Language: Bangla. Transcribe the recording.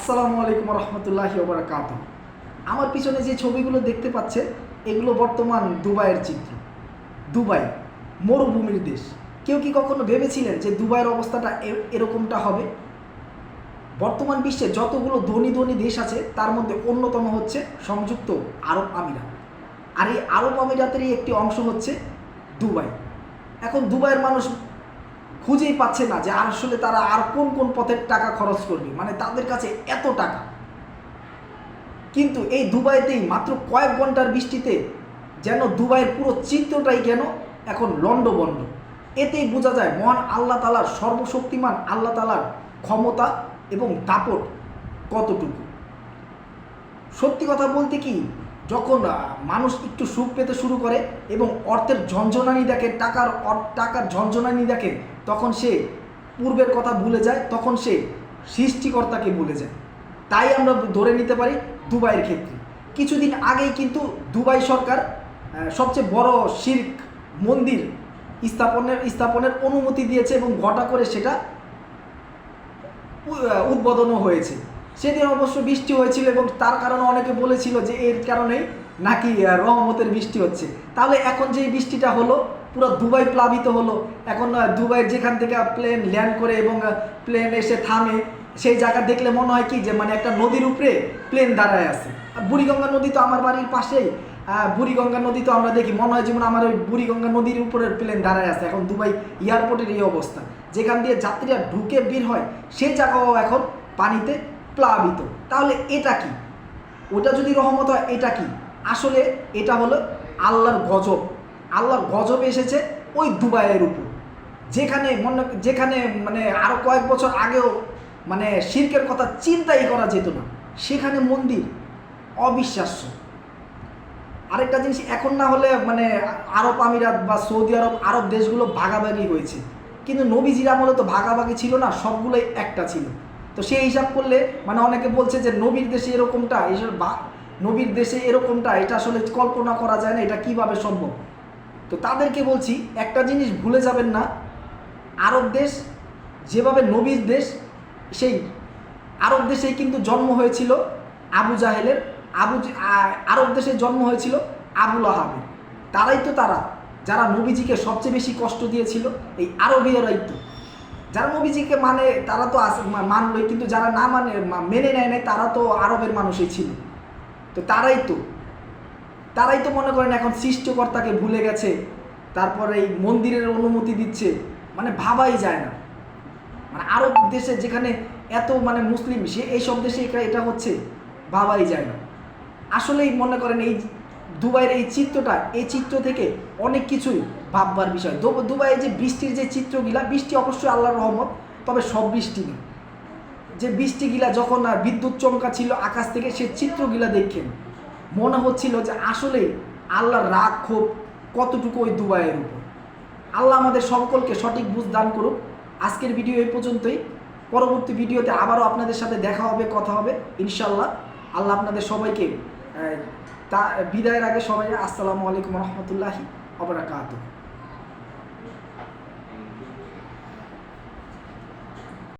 আসসালামু আলাইকুম রহমতুল্লাহি ওয়া বারাকাতুহু। আমার পিছনে যে ছবিগুলো দেখতে পাচ্ছেন এগুলো বর্তমান দুবাইয়ের চিত্র। দুবাই মরুভূমির দেশ। কেউ কি কখনো ভেবেছিলেন যে দুবাইয়ের অবস্থাটা এরকমটা হবে? বর্তমান বিশ্বে যতগুলো ধনী ধনী দেশ আছে তার মধ্যে অন্যতম হচ্ছে সংযুক্ত আরব আমিরাত। আর এই আরব আমিরাতেরই একটি অংশ হচ্ছে দুবাই। এখন দুবাইয়ের মানুষ খুঁজেই পাচ্ছে না যে আসলে তারা আর কোন কোন পথের টাকা খরচ করবে, মানে তাদের কাছে এত টাকা। কিন্তু এই দুবাইতেই মাত্র কয়েক ঘন্টার বৃষ্টিতে যেন দুবাইয়ের পুরো চিত্রটাই কেন এখন লণ্ডভণ্ড। এতেই বোঝা যায় মহান আল্লাহ তাআলার, সর্বশক্তিমান আল্লাহ তাআলার ক্ষমতা এবং দাপট কতটুকু। সত্যি কথা বলতে কি, যখন মানুষ একটু সুখ পেতে শুরু করে এবং অর্থের ঝনঝনানি দেখে, টাকার ঝনঝনানি দেখে, তখন সে পূর্বের কথা ভুলে যায়, তখন সে সৃষ্টিকর্তাকে ভুলে যায়। তাই আমরা ধরে নিতে পারি দুবাইয়ের ক্ষেত্রে কিছুদিন আগেই কিন্তু দুবাই সরকার সবচেয়ে বড় শিরক মন্দির স্থাপনের অনুমতি দিয়েছে এবং ঘটা করে সেটা উদ্বোধনও হয়েছে। সেদিন অবশ্য বৃষ্টি হয়েছিল এবং তার কারণে অনেকে বলেছিল যে এর কারণেই নাকি রহমতের বৃষ্টি হচ্ছে। তাহলে এখন যে বৃষ্টিটা হলো, পুরো দুবাই প্লাবিত হলো। এখন দুবাইয়ের যেখান থেকে প্লেন ল্যান্ড করে এবং প্লেন এসে থামে, সেই জায়গা দেখলে মনে হয় কি যে মানে একটা নদীর উপরে প্লেন দাঁড়ায় আছে। আর বুড়িগঙ্গা নদী তো আমার বাড়ির পাশেই, বুড়িগঙ্গা নদী তো আমরা দেখি, মনে হয় যেমন আমার ওই বুড়িগঙ্গা নদীর উপরে প্লেন দাঁড়ায় আছে। এখন দুবাই এয়ারপোর্টের এই অবস্থা, যেখান দিয়ে যাত্রীরা ঢুকে বের হয় সেই জায়গাও এখন পানিতে প্লাবিত। তাহলে এটা কি? ওটা যদি রহমত হয়, এটা কি? আসলে এটা হলো আল্লাহর গজব। আল্লাহর গজব এসেছে ওই দুবাইয়ের উপর, যেখানে মানে আরও কয়েক বছর আগেও মানে শিরকের কথা চিন্তাই করা যেত না, সেখানে মন্দির। অবিশ্বাস্য। আরেকটা জিনিস, এখন না হলে মানে আরব আমিরাত বা সৌদি আরব দেশগুলো ভাগাভাগি হয়েছে, কিন্তু নবীজির আমলে তো ভাগাভাগি ছিল না, সবগুলোই একটা ছিল। তো সেই হিসাব করলে মানে অনেকে বলছে যে নবীর দেশে এরকমটা, নবীর দেশে এরকমটা, এটা আসলে কল্পনা করা যায় না, এটা কিভাবে সম্ভব। তো তাদেরকে বলছি একটা জিনিস ভুলে যাবেন না, আরব দেশ যেভাবে নবীর দেশ, সেই আরব দেশেই কিন্তু জন্ম হয়েছিল আবু জাহেলের, আরব দেশে জন্ম হয়েছিল আবুল আহাবের। তারাই তো তারা যারা নবীজিকে সবচেয়ে বেশি কষ্ট দিয়েছিল, এই আরবীয়রাই তো। যারা নবীজিকে মানে তারা তো মানলই, কিন্তু যারা না মেনে নেয় নাই তারা তো আরবের মানুষই ছিল। তো তারাই তো মনে করেন এখন সৃষ্টিকর্তাকে ভুলে গেছে, তারপরে এই মন্দিরের অনুমতি দিচ্ছে, মানে ভাবাই যায় না। মানে আরব দেশে যেখানে এত মানে মুসলিম, সে এইসব দেশে এটা হচ্ছে, ভাবাই যায় না। আসলেই মনে করেন এই দুবাইয়ের এই চিত্রটা, এই চিত্র থেকে অনেক কিছুই ভাববার বিষয়। দুবাইয়ে যে বৃষ্টির যে চিত্রগুলা, বৃষ্টি অবশ্যই আল্লাহর রহমত, তবে সব বৃষ্টি নেই। যে বৃষ্টিগুলা যখন বিদ্যুৎ চমকা ছিল আকাশ থেকে, সে চিত্রগুলা দেখেন মনে হচ্ছিল যে আসলেই আল্লাহর রাগ ক্ষোভ কতটুকু ওই দুবাইয়ের উপর। আল্লাহ আমাদের সকলকে সঠিক বুঝ দান করুক। আজকের ভিডিও এই পর্যন্তই। পরবর্তী ভিডিওতে আবারও আপনাদের সাথে দেখা হবে, কথা হবে ইনশাল্লাহ। আল্লাহ আপনাদের সবাইকে বিদায়ের আগে সবাই আসসালামু আলাইকুম রহমতুল্লাহি ওয়া বারাকাতুহু।